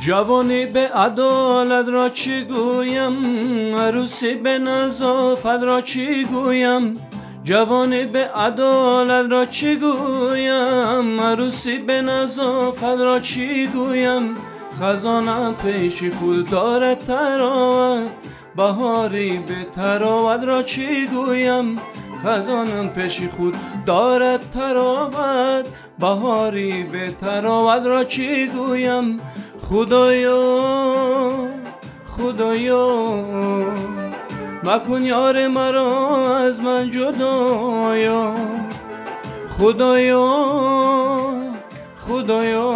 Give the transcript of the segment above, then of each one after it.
جوانی به عدالت را چی گویم، عروسی به نظافت را چی گویم. جوانی به عدالت را چی گویم، عروسی به نظافت را چی گویم. خزانم پیش خود دارد تراوت، بهاری به تراوت را چی گویم. خزانم پیش خود دارد تراوت، بهاری به تراوت را چی گویم. خدایا خدایا مکن یار مرا از من جدایا. خدایا خدایا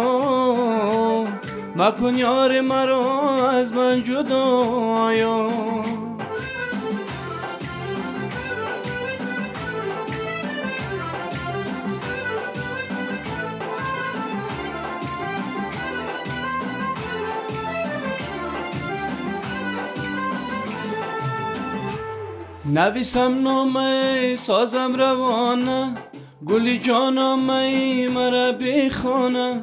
مکن یار مرا از من جدایا. نویسم نامه سازم روانه، گلی جانم ای مرا بخوانه.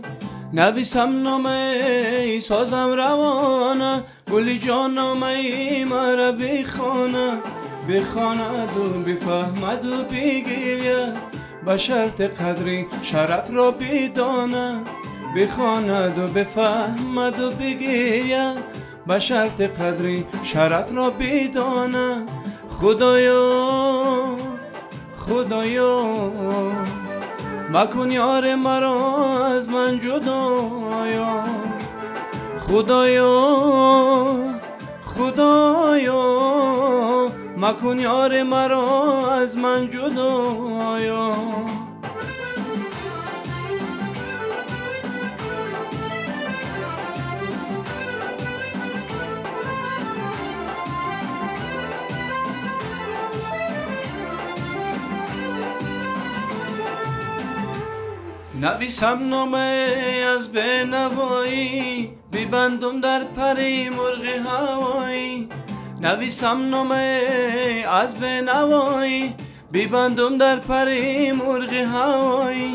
نویسم نامه سازم روانه، گلی جانم ای مرا بخوانه. بخواند و بفهمد و بگیرید، به شرط قدری شرف را بدانه. بخواند و بفهمد و بگیرید، به شرط قدری شرف را بدانه. خدایا خدایا مکن یار مرا از من جدایا. خدایا خدایا مکن یار مرا از من جدایا. نویسم نامه از بنوایی، ببندم در پری مرغ هوایی. نویسم نامه از بنوایی، ببندم در پری مرغ هوایی.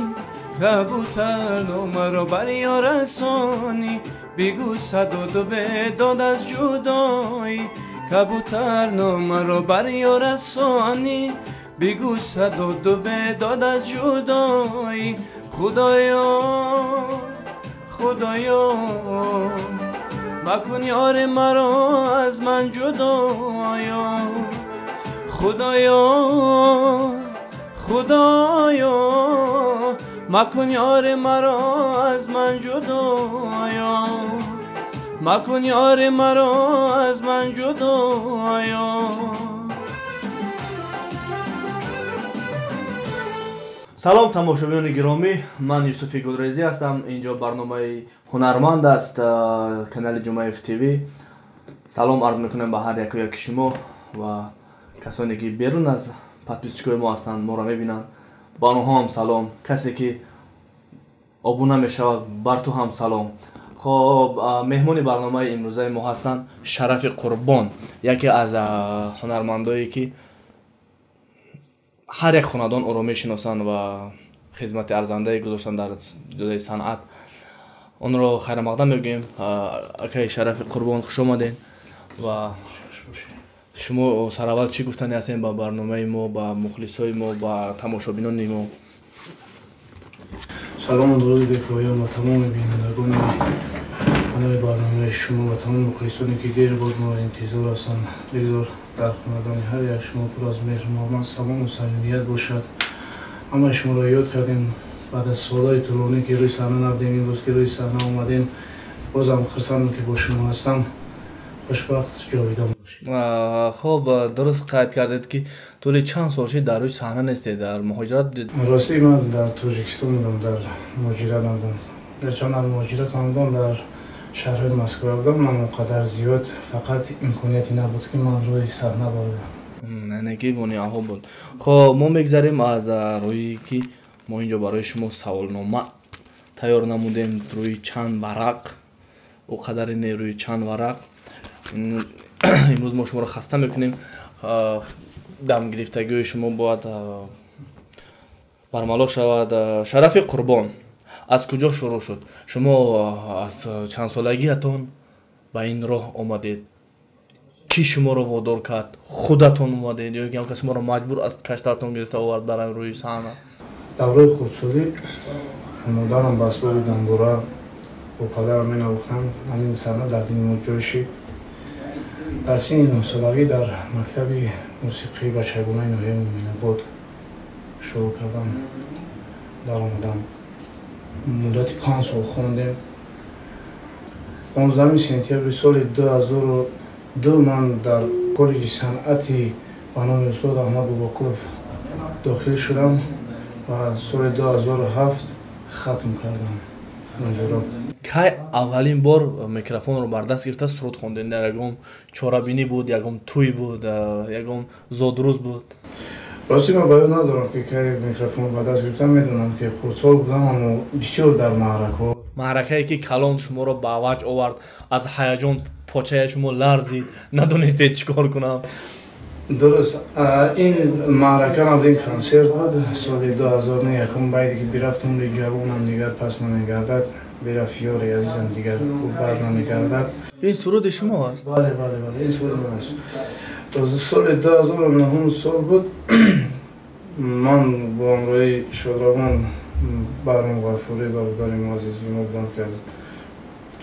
کبوتر نامه را بر یار رسانی، بگو صد و دو بداد از جدایی. کبوتر نامه را بر یار رسانی، بگو صد و دو بداد از جدایی. خدایا خدایا مکن یار مرا از من جدایا. خدایا خدایا مکن یار مرا از من جدایا. مکن یار مرا از من جدایا. سلام تماشاگران گرامی، من یوسفی گلریزی هستم. اینجا برنامه هنرمند است، کانال جمعه تیوی. سلام عرض میکنم به هر یک و یک شما و کسانی که بیرون از پادپیچکای ما هستند، ما را میبینند. با آنها هم سلام. کسی که ابونه میشود بر تو هم سلام. خب مهمون برنامه امروزه ما هستند شرف قربان، یکی از هنرمندایی که هر یک خاندان او را میشناسند و خدمت ارزنده گذاشتن در جلوی صنعت. اون رو خیر مقدم میگیم. اکای شرف قربان، خوش آمدین. و شما سر اول چی گفتنی هستین با برنامه ما، با مخلصای ما، با تماشابینان ما؟ سلام و درود به پایان و تمام بینندگان کانال برنامه شما و تمام مخلصانی که دیر باز ما انتظار هستند. بگذار در خاندان هر یک شما پر از مهر و محبت، سلام و صمیمیت باشد. اما شما را یاد کردیم بعد از سالهای طولانی که روی صحنه نبودیم، امروز که روی صحنه آمدیم بازم خرسندم که با شما هستم. خوشبخت جاویدان باشید. خب درست قید کردید که طول چند سال شد در روی صحنه نیستید، در مهاجرت دید؟ راستی من در تاجیکستان بودم، در مهاجرت نبودم. گرچه در مهاجرت آمدم در شهر مسکو بودم، من اونقدر زیاد فقط امکانیتی نبود که من روی صحنه بارم. نگی بونی آها بود. خب ما میگذاریم از روی که ما اینجا برای شما سوالنامه تیار نمودیم روی چند ورق، او قدر روی چند ورق. امروز ما شما را خسته میکنیم. دم گرفتگی شما باید برملا شود. شرف قربان، از کجا شروع شد؟ شما از چند سالگیتون به این راه آمدید؟ کی شما رو وادار کرد؟ خودتون اومدید یا اینکه کسی شما رو مجبور از کشترتون گرفته آورد برای روی صحنه؟ دوره خردسالی مادرم بسیار دنبوره با پدرم می نواختم. همین صحنه در دین جایشی در سن 9 سالگی در مکتب موسیقی و چگونه نوحه مومن‌آباد شروع کردم. در آمدم مدت 5 سال خوندیم. 15 سپتامبر سال 2002 من در کالج صنعتی به نام استاد احمد باباکلوف داخل شدم و سال 2007 ختم کردم. اونجا کی اولین بار میکروفون رو بر دست گرفته سرود خوندین؟ در یکم چارابینی بود، یکم توی بود، یکم زادروز بود؟ راستی من بیان ندارم که کی میکروفون رو بر دست گرفتم. میدونم که خردسال بودم اما بسیار در معرکه‌ای که کلان شما رو به وجه آورد، از هیجان پاچه شما لرزید، ندونستید چیکار کنم. درست این معرکه هم این کنسرت بود سال 2001 بعدی که برفتم عمر جوانم دیگر پس نمیگردد، برفت یاری عزیزم دیگر خوب بر نمیگردد. این سرود شما است؟ بله این سرود من است. سال 2009 سال بود. من با امروی شادروان برام غفوری برادر معززی ما بودم که از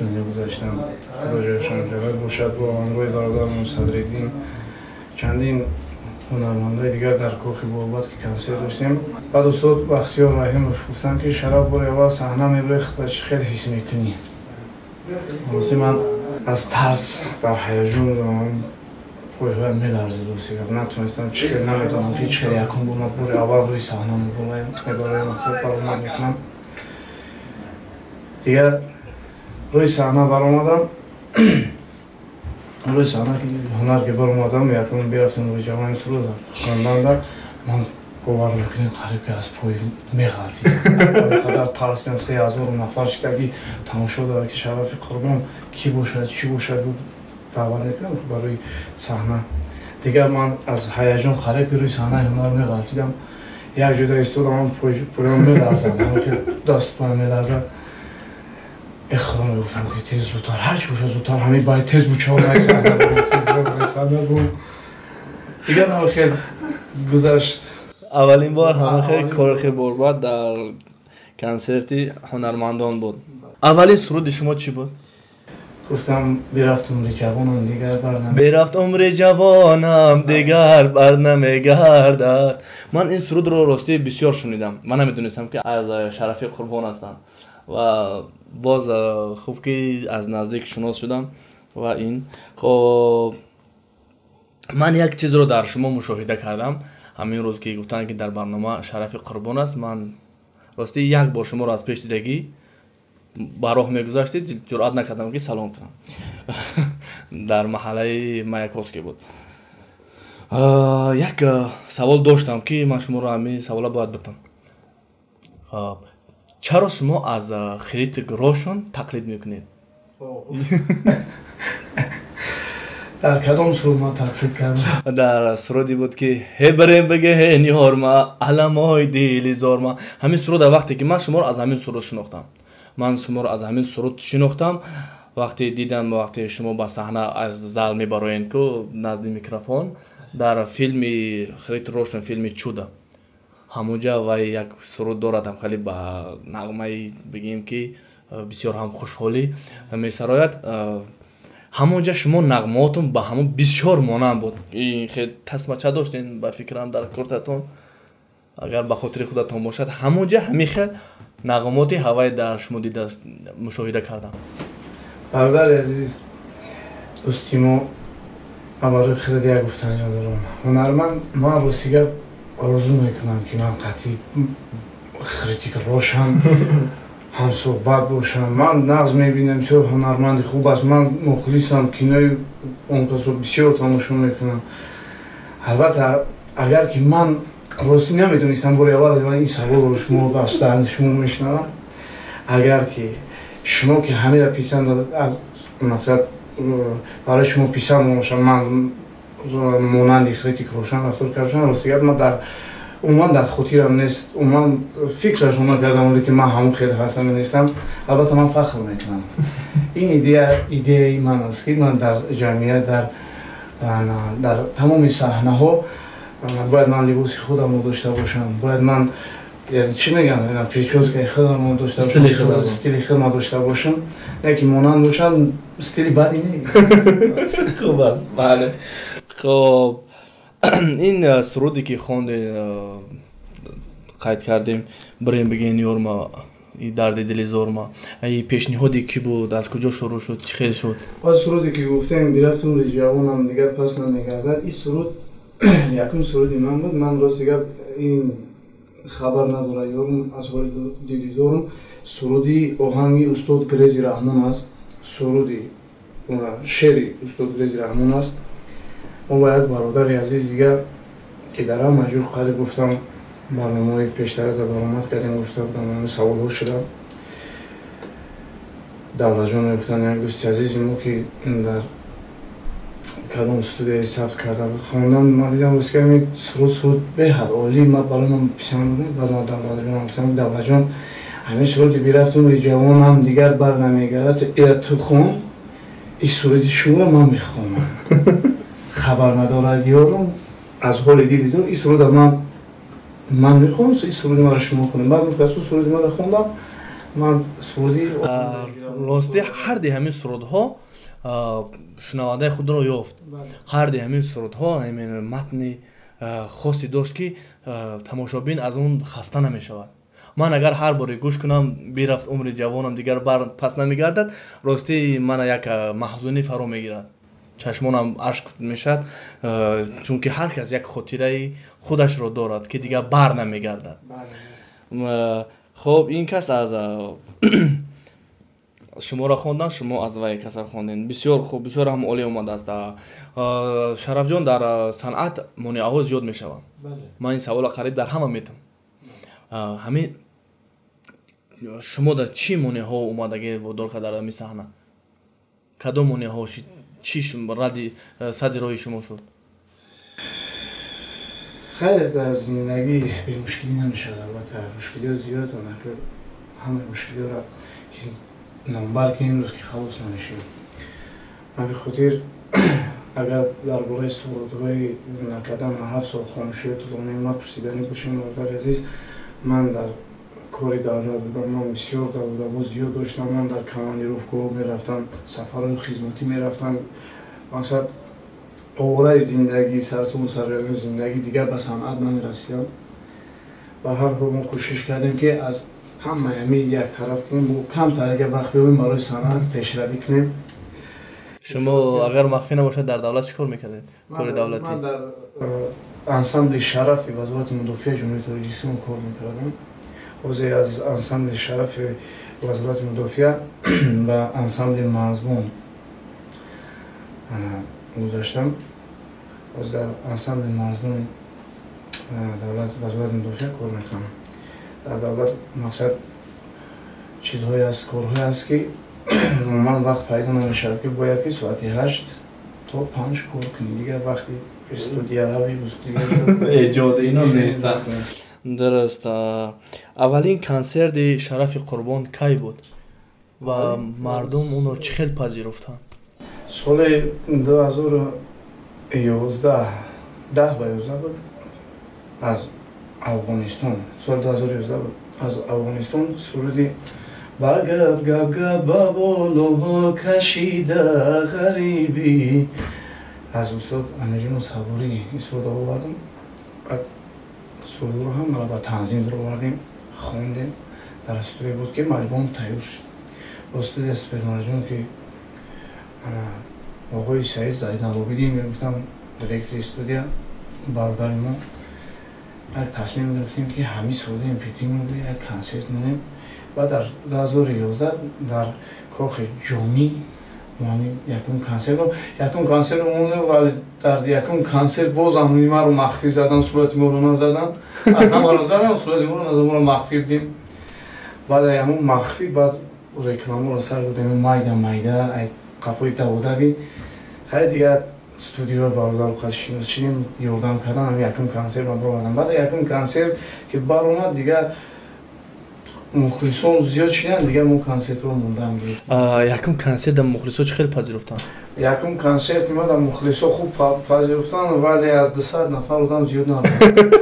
دنیا گذاشتم، خدا جایشان جاود باشد. با امروی برادرم صدرالدین چندین هنرمندای دیگر در کاخ بابات که کنسرت داشتیم. بعد استاد بختیار رحیم گفتن که شراب بار اول صحنه میبریخت و خیلی حس میکنی. واسه من از ترس در هیجان بودم، پای‌ها میلرزید و نتونستم چیکار نمیدونم که هیچ خیلی یکم بودم بار اول روی صحنه میبرایم مقصد برام میکنم. دیگر روی صحنه برآمدم. روی صحنه که هنر که برآمدم یکم برفتم روی جوان سرود خواندن در من باور میکنیم قریب که از پای میغلطید. قدر ترسیدم 3000 نفر شکلی تماشا داره که شرف قربان کی باشد چی باشد بود دعوت میکنم برای صحنه. دیگر من از هیجان قریب که روی صحنه هنر میغلطیدم. یک جدا ایستادم پایم میلرزد، همه که دست پایم میلرزد. اخوان میگفتم که تیز زودتر هرچی باشه زودتر همین باید تیز بود چه باید صحنه بود تیز بود صحنه بود. دیگر همه خیلی گذشت. اولین بار همه خیلی کارخی برباد در کنسرتی هنرمندان بود. اولین سرود شما چی بود؟ گفتم برفت عمر جوانم دیگر برفت عمر جوانم دیگر بر نمیگردد. من این سرود رو راستی بسیار شنیدم. من نمیدونستم که از شرفی قربان هستن و باز خوب که از نزدیک شناس شدم. و این خب من یک چیز رو در شما مشاهده کردم همین روز که گفتن که در برنامه شرف قربان است. من راستی یک بار شما رو از پیش دیدگی با راه میگذاشتید، جرئت نکردم که سلام کنم. در محله مایاکوسکی بود. یک سوال داشتم که من شما رو همین سوالا باید بتم. چرا شما از خرید گروشون تقلید میکنید؟ در کدام سرود ما تقلید کردم؟ در سرودی بود که هبریم بگه نیارما علمای دیلی زارما. همین سرود وقتی که من شما رو از همین سرود شناختم. من شما رو از همین سرود شناختم وقتی دیدم وقتی شما با صحنه از زال میبروین که نزد میکروفون در فیلم خرید روشن، فیلم چودا همونجا و یک سرود دارد هم خیلی با نغمه بگیم که بسیار هم خوشحالی میسراید. همونجا شما نغماتون با همون بسیار مانند بود. این خیلی تصمچه داشتین با فکرم در کارتتون اگر به خاطر خودتون باشد. همونجا همیشه نغماتی هوای در شما دیده مشاهده کردم. برادر عزیز دوستیمو برای خیلی دیگه گفتن ندارم. هنرمند من روسیگر آرزو میکنم که من قطعی خریتیک روشن هم صحبت باشم. من نغز میبینم بسیار هنرمند خوب است. من مخلصم، کینای اون کس رو بسیار تماشا میکنم. البته اگر که من راستی نمیدونستم برای اول من این سوال رو شما بستند شما میشنم. اگر که شما که همه را پیسند از مثلا برای شما پیسند باشم من مانند خریتیک روشن رفتار کردم. راستی من در عموما در خاطرم نیست. عموما فکرش اومد کردم ولی که من همون خیلی حسن نیستم. البته من فخر میکنم. این ایده من است که من در جمعیت در تمام صحنه ها باید من لباس خودم رو داشته باشم. باید من یعنی چی میگن اینا پیچوزکای خودم رو داشته باشم، استیل خودم داشته باشم. نه که مونان باشم استیل بدی نیست. خوب است. بله. خب این سرودی که خوندی قید کردیم بریم بگین یورما این درد دل زورما این پیشنهادی کی بود از کجا شروع شد چی خیلی شد؟ از سرودی که گفتم بیرفتم جوانم دیگر پس نمیگردد. این سرود یکم سرودی من بود. من راست دیگر این خبر نداره یارم از حال دل زورم. سرودی آهنگی استاد کریزی رحمان است. سرودی شعری استاد کریزی رحمان است. ما با یک برادر عزیز دیگر که در هم مجور قلی گفتم برنامه پیشتر در برآمد کردیم گفتم برنامه سوال ها شدم. دولت جان گفتن یک دوستی عزیزی ما که در کدام استودیوی ثبت کرده بود خواندم. من دیدم روز که می سرود به حد عالی من برای من پسند بود. بعد ما دولت جان گفتم دولت جان همین سرودی بیرفتم روی جوان هم دیگر بر نمیگرد ایرد تو خون این سرودی شما رو من میخوانم. خبر ندارد یارم از حال دل زور این سرود من میخوام این سرودی من را شما خونیم. بعد میخواستم سرودی من را خوندم. من سرودی راستی هر دی همین سرودها شنونده خود رو یافت. هر دی همین سرودها همین متن خاصی داشت که تماشابین از اون خسته نمیشود. من اگر هر باری گوش کنم بیرفت عمر جوانم دیگر بر پس نمیگردد راستی من یک محزونی فرا میگیرد. چشمانم اشک میشد چون که هر کس یک خاطره خودش رو دارد که دیگر بر نمیگردد. خب این کس از شما را خوندن شما از وی کس خوندین بسیار خوب بسیار هم عالی اومده است. شرف جان در صنعت مانع ها زیاد میشوند. من این سوال قریب در همه میتم. همین شما در چی مانع ها اومدگی وادار که در همین صحنه کدام مانع ها چی ردی صد راهی شما شد؟ خیر در زندگی به مشکلی نمیشه. البته مشکلی زیاد هست که همه مشکلی را که نمبر کنیم روز که خلاص نمیشه. من به خاطر اگر در باره سرودهای نکردن 7 سال خاموشی طولانی اومد پشتیبانی باشیم برادر عزیز من در کاری دولت بودم. من بسیار دولت زیاد داشتم. من در کماندیروفگاه میرفتم سفرهای خدمتی میرفتم. مثلا اوره زندگی سرسون سرگرمی زندگی دیگر به صنعت نمیرسیدم. و هر حال ما کوشش کردیم که از همه یک طرف کنیم و کم تر وقت ببینیم برای صنعت پیشروی کنیم. شما اگر مخفی نباشد در دولت چیکار میکردید؟ کار دولتی؟ من در انسامبل شرف وزارت مدافع جمهوری تاجیکستان کار میکردم. عضو از انسامبل شرف وزارت مدافع و انسامبل مضمون گذاشتم. از در انسامبل مضمون دولت وزارت مدافع کار میکنم. در دولت مقصد چیزهایی است کارهایی است که من وقت پیدا نمیشد که باید که ساعت 8 تا 5 کار کنی. دیگر وقتی استودیو روی استودیو ایجاد اینا نیست. درست. اولین کنسرت شرف قربان کی بود و مردم اونو چه خیلی پذیرفتن؟ سال 2011 10 و 11 بود از افغانستان. سال 2011 بود از افغانستان سرودی با گب با بالوها کشیده غریبی از استاد امیرجان صبوری این سرود آوردم. بعد سرود رو هم با تنظیم رو آوردیم خوندیم. در استودیو بود که مالبوم تیار شد. استودیو اسپرمارجان که آقای سعید زیدالعابدی میگفتم دیرکتور استودیو برادر ما یک تصمیم گرفتیم که همین سرود امپیتی رو یک کنسرت مونیم. و در 2011 در کاخ جامی یکم کنسرت مونده ولی در یکم کنسرت باز هم ما رو مخفی زدن صورت ما رو نزدن. همه رو زدن صورت ما رو نزدن ما رو مخفی بدیم. بعد همون مخفی بعد رکلام رو سر بودیم مایده قفای دوادوی خیلی دیگه استودیو برادر خودشینوس چینیم یوردم کردن هم یکم کنسرت ما برآمدم بعد یکم کنسرت که برآمد دیگه مخلصان زیاد شدن دیگه مو کنسرت رو موندم گیر یکم کنسرت در مخلصا چه خیلی پذیرفتن یکم کنسرت ما در مخلصا خوب پذیرفتن ولی از 200 نفر آدم زیاد نبود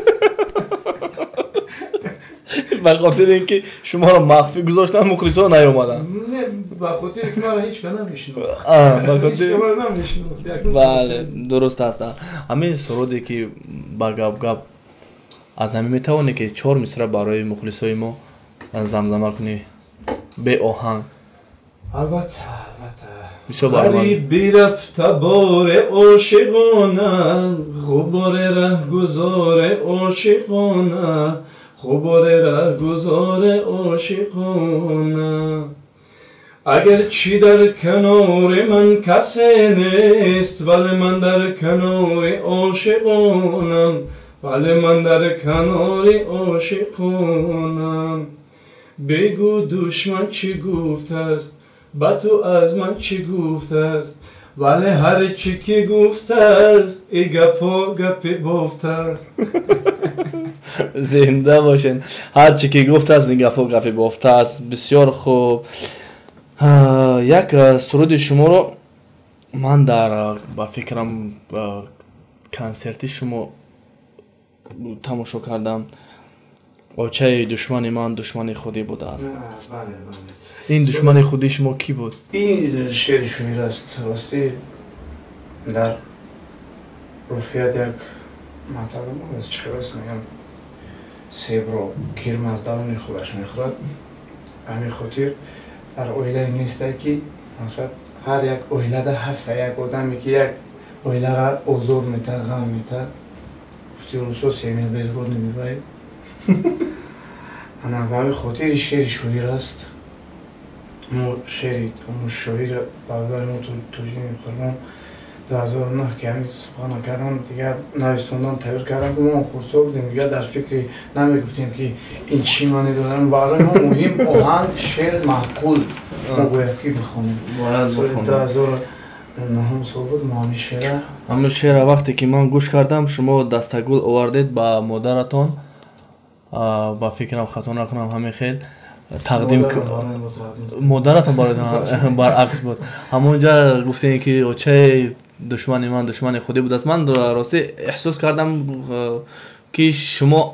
به خاطر اینکه شما رو مخفی گذاشتن مخلصا نیومدن نه به خاطر که ما را هیچ کنم میشنم به خاطر بله درست است همین سرودی که با گپ از همین میتونه که 4 مصرع برای مخلصای ما زمزمه کنی به آهنگ البته غریبی رفت بار عاشقانه غبار رهگذار عاشقانه غبار رهگذار عاشقانه اگر چی در کنار من کسی نیست ولی من در کنار عاشقانم ولی من در کنار عاشقانم بگو دشمن چی گفته است با تو از من چی گفته است ولی هر چی که گفته است ای گپا گپی بافته است زنده باشین هر چی که گفته است این گپا گپی بافته است بسیار خوب یک سرود شما رو من در با فکرم کنسرتی شما تماشا کردم آچه دشمن من دشمن خودی بوده است این دشمن خودی شما کی بود؟ این شعر شویر است راستی در رفیت یک مطلب از چه است میگم سیب رو کرم از درون خودش میخورد همین خاطر در اویله نیست که مثلا هر یک اویله ده هست یک آدمی که یک اویله را اوزور میته غم میته گفتی روسو سیمیل بیز رو نمیباید انا به خاطر شعر شویر است مو شعری مو شاعر برادر ما توجیه میخورم 2009 که همین سخنان کردم دیگه نوستوندم تغییر کردم که ما خورسا بودیم دیگه در فکری نمیگفتیم که این چی معنی دارم برای ما مهم آهنگ شعر معقول ما باید که بخونیم سال 2009 سال بود ما همین شعر وقتی که من گوش کردم شما دستگل آوردید با مادرتان با فکرم خطا نکنم همین خیلی تقدیم مادرتان برعکس بود همونجا گفتین که اوچه دشمن من دشمن خودی بود است من راستی احساس کردم که شما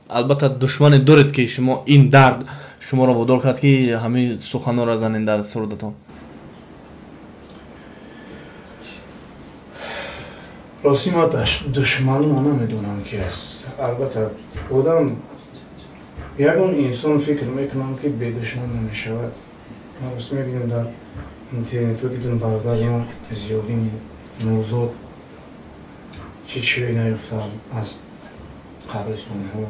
البته دشمن دارید که شما این درد شما را وادار کرد که همین سخنان را زنین در سرودتان راستی ما دشمن ما نمیدونم که است البته بودم یکون انسان فکر میکنم که به دشمن نمیشود ما راستی میبینیم در اینترنت و دیدون برادر ما زیادی موضوع چی نیفتم از قبرستان ها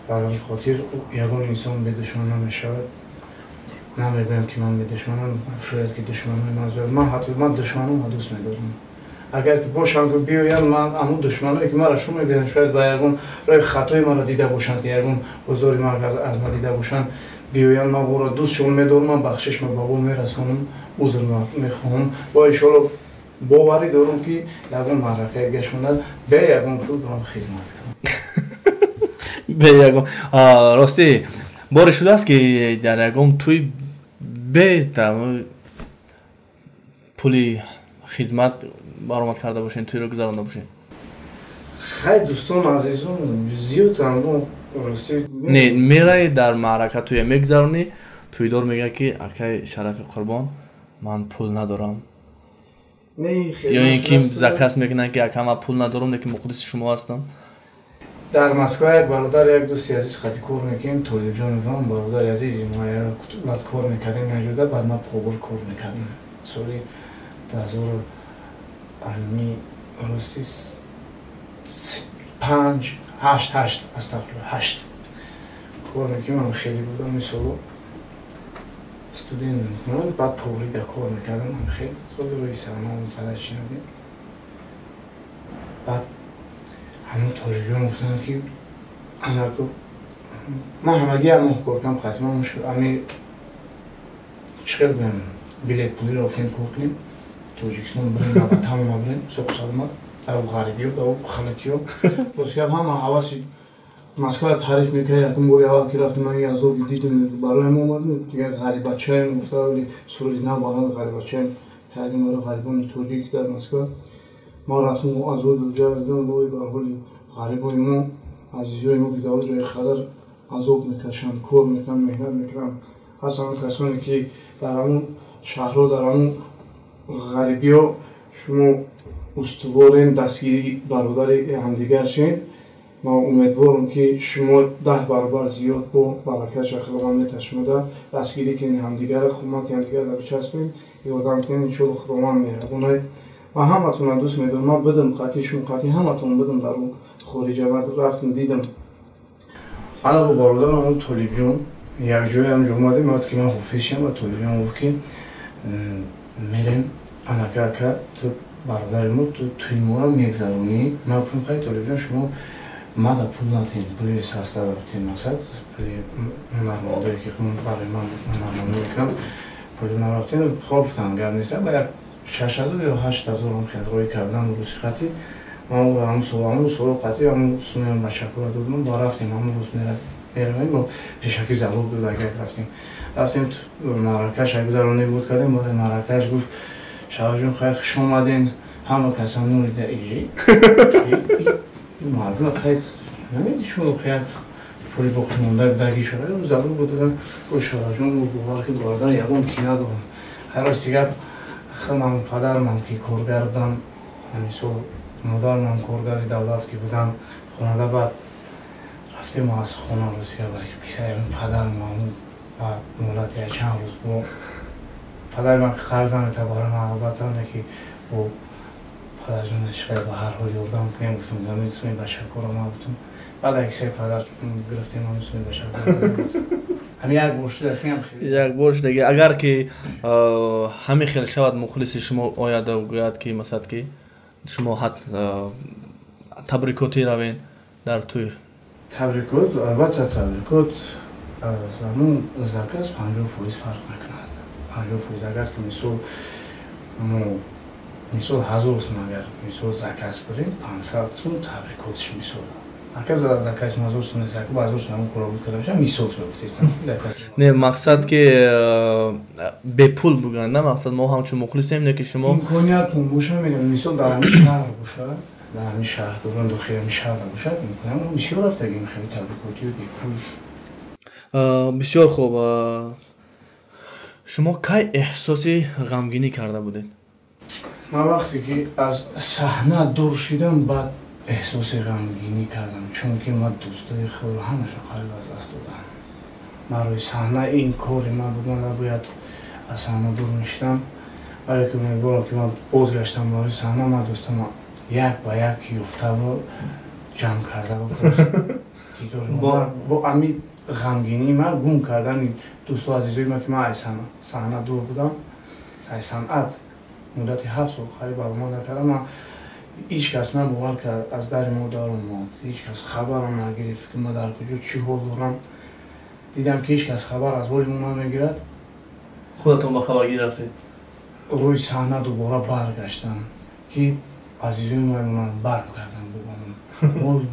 برای خاطر یکون انسان به دشمن نمیشود نمیگویم که من به دشمنم شاید که دشمن های مزید من دشمنم دوست میدارم اگر که باشم که بیایم من امون دشمنایی که مرا شما میبینن شاید با یکون رای خطای مرا دیده باشند که یکون بزرگی مرا از ما دیده باشند بیایم من او را دوستشون میدارم من بخشش ما بابا میرسونم عذر میخواهم با ایشالا باوری دارم که یکون معرکه گشوندن به یکون پول برام خدمت کنم به یکون راستی بار شده است که در یکون توی به پولی خدمت برآمد کرده باشین توی رو گذرانده باشین خیلی دوستان عزیزان زیاد اما راستی نه میره در معرکه توی میگذرونی توی دار میگه که اکای شرف قربان من پول ندارم یا اینکه زکس میکنن که اکا من پول ندارم که مخلص شما هستم در مسکو یک برادر یک دوستی عزیز خطی کار میکنیم طالب جان میفهم برادر عزیزی ما بعد کار میکردیم نجوده بعد ما پوبر کار میکردیم سالی 2000 علمی راستی 5 8 استغفرالله 8 کار میکنیم هم خیلی بودم این سالو استودین میکنم بعد پوری در کار میکردم هم خیلی سال روی سرمان فلش شنیدیم بعد همون طالب جان گفتن که ما همگی همون کار کنم خطمه همین چقدر بیم بلیت پولی را فیلم کار کنیم توجیکستان بریم و تمام بریم سوق سلامت او غریبی او خلکی ها بسیار همه حواسی مسکر تعریف میکنه یکم بوری اول که رفتیم من از او دیدیم برای ما اومدیم دیگه غریب بچه‌ام گفته ولی سروری نه بالا غریب بچه‌ام تعلیم برای غریبان توجیک در مسکر ما رفتیم از او دو جا دیدم روی به حال غریبای ما عزیزای ما که در جای خطر عذاب میکشن کار میکنن مهنت میکنن اصلا کسانی که در همون شهرها در همون غریبی ها شما استوارین دستگیری برادر همدیگر شین ما امیدوارم که شما 10 برابر زیاد با برکت خداوند میتشمده دستگیری کنین همدیگر خدمت همدیگر در بچسبین یادم کنین انشالله خداوند مهربونه و همتون دوست میدارم من بدم قطعی شما قطعی همتون بدم در اون خارجه رفتم دیدم انا با برادرم اون طالب جون یک جای هم اومدیم وقتی که من حافظ شدم و طالب هم گفت که میریم انا که تو برادر ما توی ما رو میگذرونی من گفتم خیلی طالب جون شما ما در پول نداریم پولی سسته رفتیم مقصد پولی هنرمندایی که برای من هنرمندی میکنم پولی نرفتیم خواب تنگرد نیستم و یک 6000 یا 8000 هم خیلی کردم روزی خطی ما هم سوال قطعی هم سونیم بچه رو دادم با رفتیم همون روز میرمیم با پیشکی زلوب بود اگر رفتیم مراکش اگذرانی بود کردیم با مراکش گفت شما جون خیلی خوش آمدین همه کسانی رو دیده این مردم خیلی نمیدی شما خیلی پولی بخونده درگی شده و زلوب بود دادم و شما جون بوار که باردن یکم تینه دادم هر روز دیگر من پدرم که کارگر بودم همیشه مادرم کارگر دولت که بودم خانواده بعد رفتیم از خانه روزی که کیسه پدرم و مولت چند روز با پدرم که قرضم تبارم البته نه که با پدر جون شده به هر حال یادم کنیم گفتم میتونیم بچه کارم بودم بعد کیسه پدر گرفتیم میتونیم بچه کارم همین یک برش دست هم خیلی یک برش دیگه اگر که همین خیلی شود مخلص شما آید و گوید که مثلا که شما حد تبریکاتی روین در توی تبریکات البته تبریکات از همون زکاس 50% فرق میکند 50% اگر که مثال 1000 سوم اگر مثال زکاس بریم 500 سوم تبریکاتش مثال اگر زکاس 1000 سوم زکات با 1000 سوم کار بود کردم میشه مثال گفتم نه مقصد که به پول بگن نه مقصد ما همچون مخلصیم نه که شما امکانیت باشه میگم مثال در همین شهر باشه در همین شهر دوران دو خیلی شهر باشه میکنم بسیار رفته گیم خیلی تبریکاتی و بیپول بسیار خوب شما کی احساسی غمگینی کرده بودید؟ من وقتی که از صحنه دور شدم بعد احساس غمگینی کردم چون که من دوستای خود همشو خیلی از دست دادم من روی صحنه این کاری من بود من نباید از صحنه دور میشدم ولی که امیدوارم که من بازگشتم روی صحنه من دوستم یک با یک یفته رو جمع کرده و با امی غمگینی من گم کردن دوستو عزیزای من که من از صحنه دور بودم از صنعت مدت 7 سال خیلی برای ما نکردم من هیچ کس نباور کرد از در ما دارم ماند هیچ کس خبرم نگرفت که من در کجا چی حال دارم دیدم که هیچ کس خبر از حال ما نمیگیرد خودتون با خبر گرفتید؟ روی صحنه دوباره برگشتم که عزیزای من برگردم بگم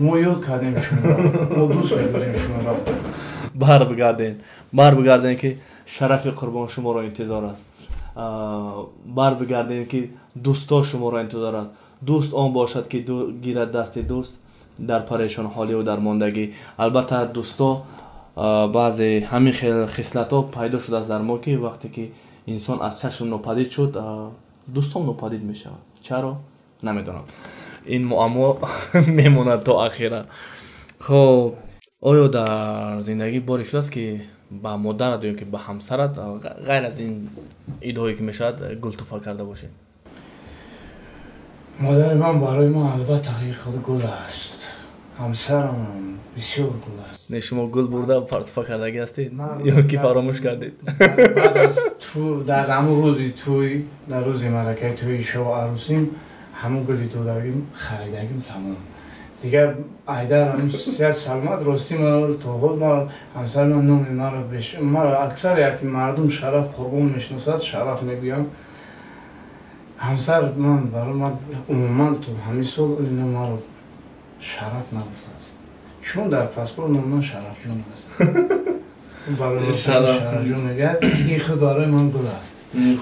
ما یاد کردیم شما ما دوست می‌داریم شما را بگردین که شرف قربان شما را انتظار است بگردین که دوستا شما را انتظار است دوست آن باشد که گیرد دست دوست در پریشان حالی و در ماندگی البته دوستا بعضی همین خصلت‌ها پیدا شده است در ما که وقتی که انسان از چشم ناپدید شد دوستان ناپدید میشه چرا نمیدونم این معما میموند تا اخیرا خب آیا در زندگی باری شده است که با مادرت یا که با همسرت غیر از این ایده‌هایی که میشد گل توفا کرده باشی؟ مادر من برای ما البته خود گل است همسرم بسیار گل است نه شما گل برده و پرتوفا کردگی هستید یا که فراموش کردید؟ بعد از تو در همون روزی توی در روزی مرکه توی شب عروسیم همون گلی دادگیم خریدگیم تمام دیگه ایدر همون سیاد سلامت راستی من تا خود ما همسر من نومی من رو من اکثر یکی مردم شرف قربون میشناسد شرف میگویم همسر من برای من عموما تو همین سال اینا ما رو شرف نگفته است چون در پاسپورت نام شرف جون است برای من شرف جون میگه این خود برای من گل است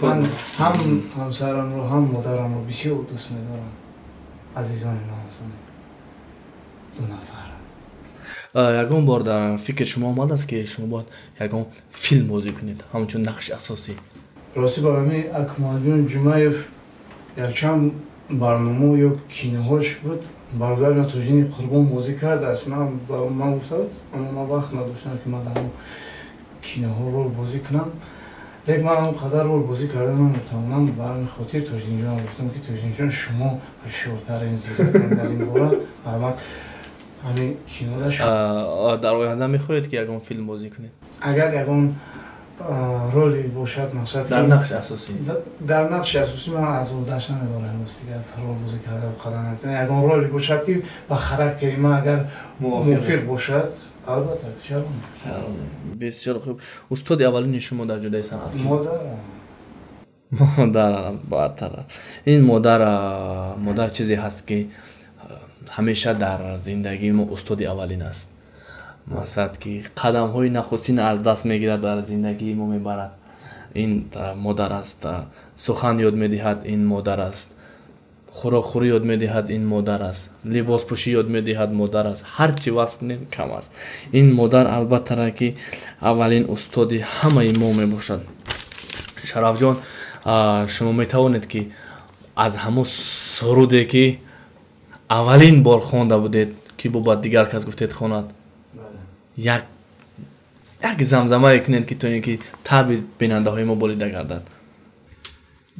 من هم همسرم رو هم مادرم رو بسیار دوست می‌دارم عزیزان من هستن دو نفر یگان بار در فکر شما آمد است که شما باید یگان فیلم بازی کنید همچون نقش اساسی راستی برای اکمال جون جمعیف یک چند برنامه یا کینه‌هاش بود برادر من توجینی قربان بازی کرده است من گفتم اما من وقت نداشتم که من در کینه‌ها رو بازی کنم لیکن من اونقدر رول بازی کردم نمیتونم برای خاطر توجین جان گفتم که توجین جان شما شورترین زیرترین در این باره برای همین کینو در آینده میخواهید که یگان فیلم بازی کنید اگر یگان رولی باشد مقصد در نقش اساسی در نقش اساسی من از اون داشتم می‌دارم دیگه رول بازی کرده و خدا نمیتونه یگان رولی باشد که با خاراکتری من اگر موافق باشد البته چرا بسیار خوب استاد اولین شما در جدای صنعت مادر باید این مادر چیزی هست که همیشه در زندگی ما استاد اولین است مثلا که قدم های نخستین از دست میگیرد در زندگی ما میبرد این مادر است سخن یاد میدهد این مادر است خوراک خوری یاد میدهد این مادر است لباس پوشی یاد میدهد مادر است هر چی وصف کنید کم است این مادر البته که اولین استاد همه ما میباشد شرف جان شما میتوانید که از همون سرودی که اولین بار خوانده بودید که بعد دیگر کس گفتید خواند یک زمزمه کنید که تا اینکه تب بیننده های ما بریده گردد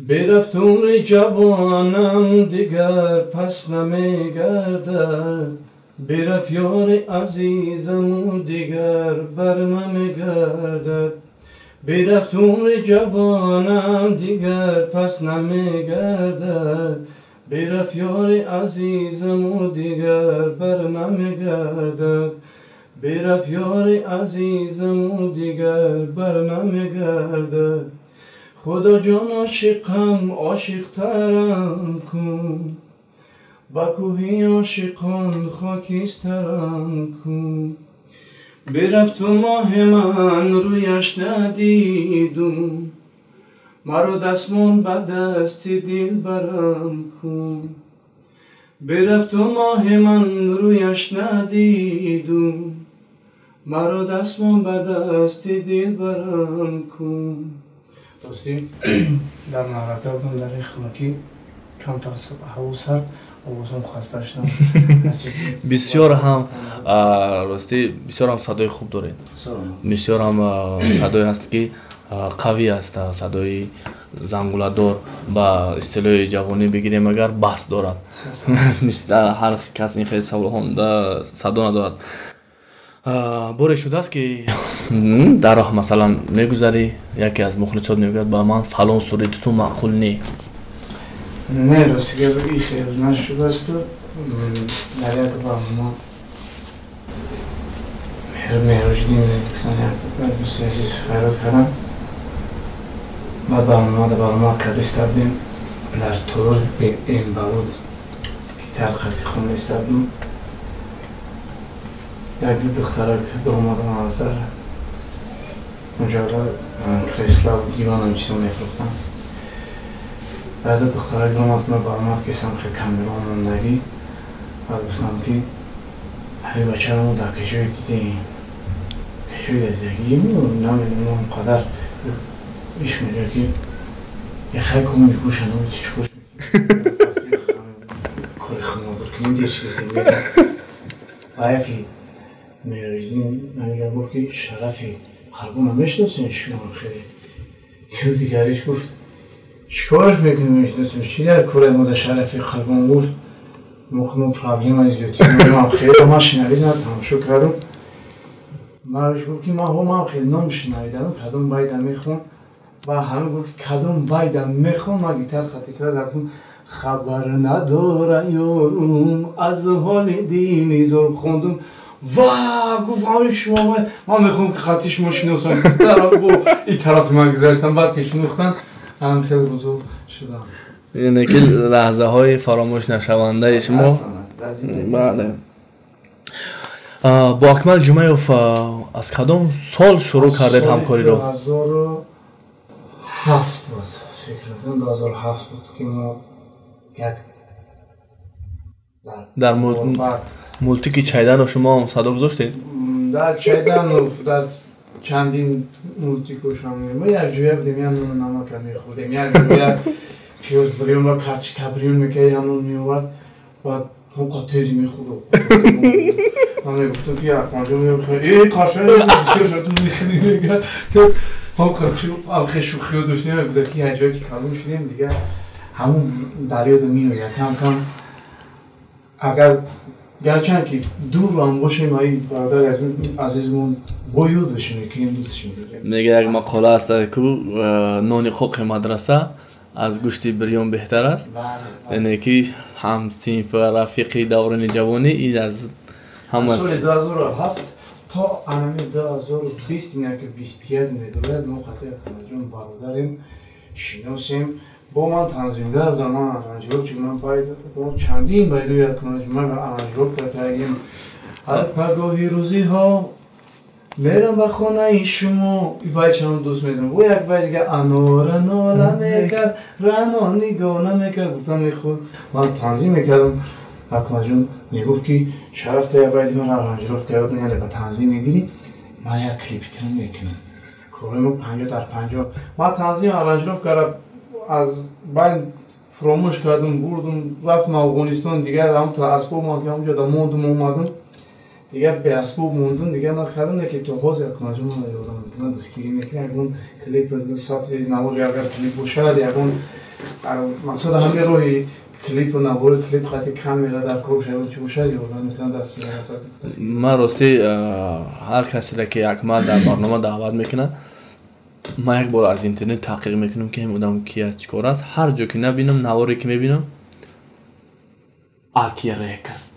برفت عمر جوانم دیگر پس نمیگردد برفت یار عزیزم دیگر بر نمیگردد برفت عمر جوانم دیگر پس نمیگردد برفت یار عزیزم دیگر بر نمیگردد برفت یار عزیزم دیگر بر نمیگردد خدا جان عاشقم عاشق‌ترم کن با کوهی عاشقان خاکسترم کن برفت و ماه من رویش ندیدم مرا دستمان به دست دل برم کن برفت و ماه من رویش ندیدم مرا دستمان به دست دل برم کن راستی در محرکه بودم در این خنکی کم ترسب هوا سرد آوازم خسته شدم بسیار هم راستی بسیار هم صدای خوب دارید بسیار هم صدای هست که قوی است صدای زنگوله دار با اصطلاح جوانی بگیریم اگر بحث دارد مثل هر کس این خیلی صدا ندارد باره شده است که در راه مثلا میگذاری یکی از مخلصات میگوید با من فلان سرود تو معقول نی نه راستی که این خیلی نشده است در یک برنامه مهرجدین گفتن یک دوستی عزیز خیرات کردم بعد برنامه کرده استردیم در طور این برود گیتار خطی خونده استردیم یک دو دختره که اومدم از در اونجا کریسلا و دیوان هم چیزا میفروختم بعد دختره که اومد من برنامه کسیم خیلی کامیران موندگی بعد گفتم که هی بچه رو در کشوی دیدیم کشوی دیدگی نمیدونم اونقدر ایش میگه که یه خیلی کمی بگوشن و چیش خوش میکنیم کاری خانه بود کنیم دیر چیز نمیگه و یکی میراجدین نمیگه گفت که شرفی قلبون هم میشناسین شما خیلی یه دیگریش گفت چیکارش میکنیم میشناسین چی در کره ما در شرفی قلبون گفت مخنون پرابلم از یوتیوب خیلی ما شنویدم تماشا کردم مرش گفت که من خیلی نام شنویدم کدوم بایدم میخون و همه گفت که کدوم بایدم میخون ما گیتار خطی سر رفتم خبر نداره یارم از حال دینی زور خوندم و گفت همین شما من میخوام که خطیش ما شناسم طرف با این طرف من گذاشتم بعد که شنوختن هم خیلی بزرگ شدم یعنی که لحظه های فراموش نشونده شما. بله. با اکمل جمعیوف از کدام سال شروع کردید همکاری رو؟ 2007 بود، فکر کنم 2007 بود که ما یک در مولتیکی چایدن رو شما صدا گذاشتید؟ در چایدن و در چندین مولتیکوش هم ما یک جویه بودیم یا نمک میخوردیم، یک جویه پیوز بریون و کرچکه بریون میکردیم همون میورد بعد هم تیزی میخورد. من میگفتم که اکمل جون میگفت ای کارشه بسیار شد تو میخونی میگه هم خیلی شوخی داشتیم میگفتم که یک جایی که کلون شدیم دیگه همون دریا دو میوید کم کم اگر گرچند که دور رو هم باشیم های برادر عزیزمون بایو داشتیم که این دوستشیم میگه یک مقاله است که نان خوک مدرسه از گوشت بریون بهتر است. یعنی که هم صنف رفیقی دوران جوانی این از هم از سال 2007 تا انمی 2020 اینا که 21 میدولد ما خاطر جون برادریم شناسیم با من تنظیمگر بودم. من ارانجور چون من باید چندین باید یک مجموعه ارانجور کردیم. هر پگاهی روزی ها میرم به خانه شما باید چند دوست میدونم و یک باید دیگه انار ناله میکرد رنا نگاه نمیکرد گفتم میخود من تنظیم میکردم. اکمل جون میگفت که شرف تا یک باید من ارانجور کردم یعنی به تنظیم میگیری من یک کلیپ ترم میکنم کارم 50 در 50 من تنظیم ارانجور کردم از باید فراموش کردم بردم رفتم افغانستان دیگه هم تا اسباب ماندم اونجا دا موندم اومدم دیگه به اسباب موندم دیگه نخردم که تو حوض اکمل جون من یادم میکنم دستگیری میکنم اون کلیپ از ثبت نوار اگر کلیپ باشد اون مقصد همین روی کلیپ و نوار کلیپ خاطر کامیرا در کار شد چه باشد یادم میکنم دستی هست. من راستی هر کسی را که اکمل در برنامه دعوت میکنه من یک بار از اینترنت تحقیق میکنم که این آدم کی است چیکار است. هر جا که نبینم نواری که میبینم آکی ریک است.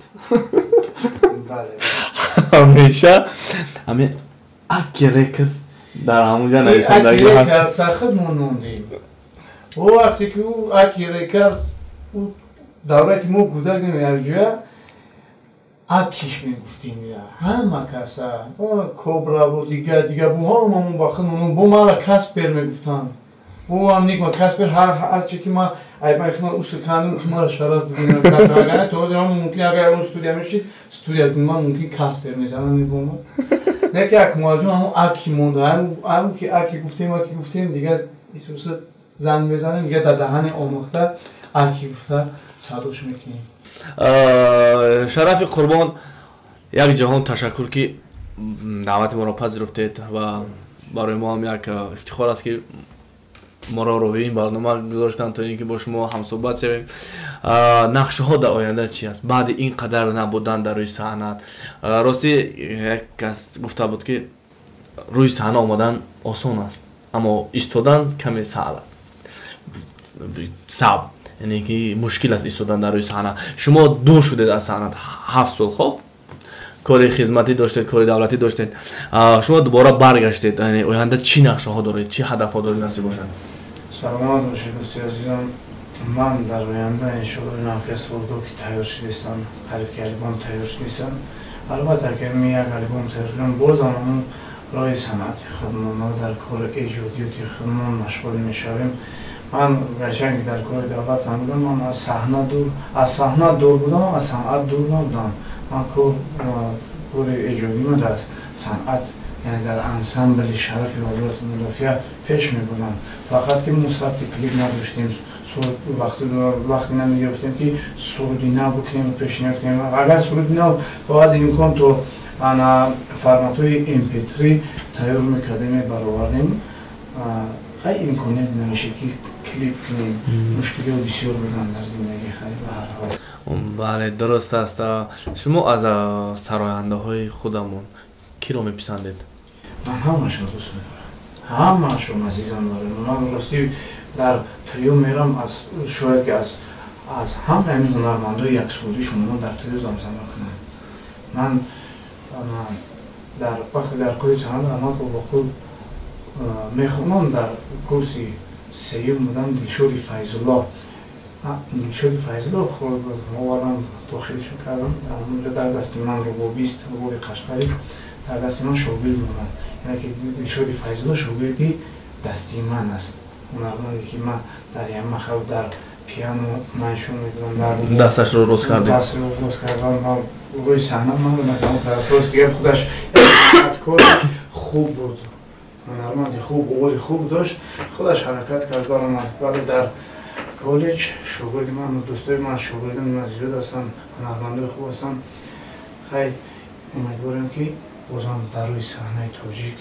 همیشه همین آکی ریک است در همونجا نویسندگی هست. آکی ریک سخت موندیم و وقتی که او آکی ریک است دوره که ما بودیم یک جویا آکیش میگفتیم یا همه کسا کوبرا و دیگه بو همون باخنون بو ما را کسپر میگفتن بو هم نیک ما کسپر هر چی که ما ایبای خیلی اصل کانون ما را شرف بودیم کسپر تو از هم ممکن اگر اون استودیا میشید استودیا ما ممکن کسپر میزنن میگم نه که اکمل جون همون آکی مونده همون که آکی گفتیم دیگه ایسوس زن میزنه دیگه در دهن آموخته آکی گفته صدوش میکنیم. شرف قربان یک جهان تشکر که دعوت ما را پذیرفتید و برای ما هم یک افتخار است که ما را روی این برنامه گذاشتن تا اینکه با شما هم صحبت شویم. نقشه ها در آینده چی است بعد این قدر نبودن در روی صحنه؟ راستی یک کس گفته بود که روی صحنه آمدن آسان است اما ایستادن کمی سهل است صعب یعنی که مشکل است ایستادن در روی صحنه. شما دور شدید از صحنه 7 سال خب کاری خدمتی داشتید کاری دولتی داشتید شما دوباره برگشتید یعنی آینده چی نقشه ها دارید چی هدف ها دارید نصیب باشد؟ سلامت باشید دوستی عزیزم من در آینده ان شاء الله ناقص وردو که تیار شدم قریب که البوم تیار شدم البته که می یک البوم تیار کنم بازم اون راه صنعتی خودمون ما در کار ایجادیاتی خودمون مشغول میشویم. من قشنگ در کار دعوت هم بودم من از صحنه دور بودم از صنعت دور نبودم. من کار ایجادی من در صنعت یعنی در انسامبل شرف وزارت مدافع پیش میبردم فقط که مثبت کلیپ نداشتیم وقتی نمیگفتیم که سرودی نبکنیم و پیشنهاد کنیم اگر سرودی نبود فقط امکان تو فرمت های MP3 تیار میکردیم برآوردیم خیلی امکانیت نمیشه که کلیپ کنیم مشکلی بسیار بودن در زندگی خیلی به هر حال. بله درست است. شما از سراینده های خودمون کی رو میپسندید؟ من همه‌شون دوست می‌دارم همه‌شون عزیزم دارم. من راستی در تریو میرم از شاید که از همه این هنرمندای یک سعودیشون من در تریو زمزمه کنم. من در وقتی در کلی چند درمان با خود میخونم در کورسی سیوم بودم دلشوری فیض الله شد فیضلو خود آوردم داخلشون کردم. اونجا در دست من رو با 20 روبای قشقری در دست من شاگرد بودن. یعنی که دلشاد فیضلو شاگردی دستی من است. هنرمندی که من در یمخ در پیانو منشون میدونم در دستش رو روز کردیم. دست رو روز کردم. روی صحنه من رو نکنم پرسپولیس دیگه خودش کار خوب بود. هنرمندی خوب آواز خوب داشت. خودش حرکت کرد برام. ولی در کالج شاگرد من و دوستای من شاگردان من زیاد هستن. هنرمندای خوب هستن. خیلی امیدوارم که بازم در روی صحنه تاجیک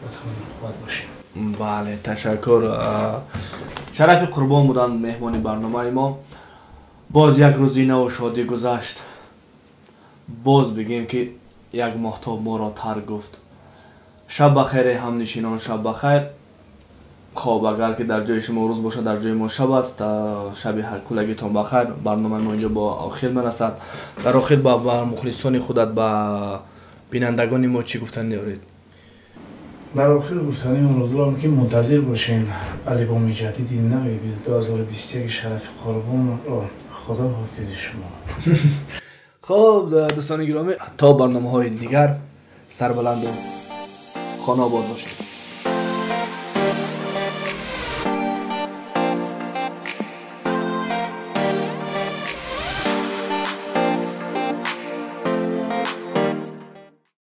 بتونیم خوب باشیم. بله تشکر. شرف قربان بودن مهمان برنامه ما. باز یک روزی نو شادی گذشت. باز بگیم که یک ماهتاب ما را ترک گفت. شب بخیر همنشینان، شب بخیر. خب اگر که در جای شما روز باشه در جای ما شب است. شب کلگیتان بخیر. برنامه ما اینجا با آخر میرسد. در آخر با مخلصان خودت با بینندگان ما چی گفتن دارید؟ در آخر گفتنی من دارم که منتظر باشین البوم جدید نوی 2021 شرف قربان را. خدا حافظ شما. خب دوستان گرامی تا برنامه های دیگر سربلند و خانه آباد باشید.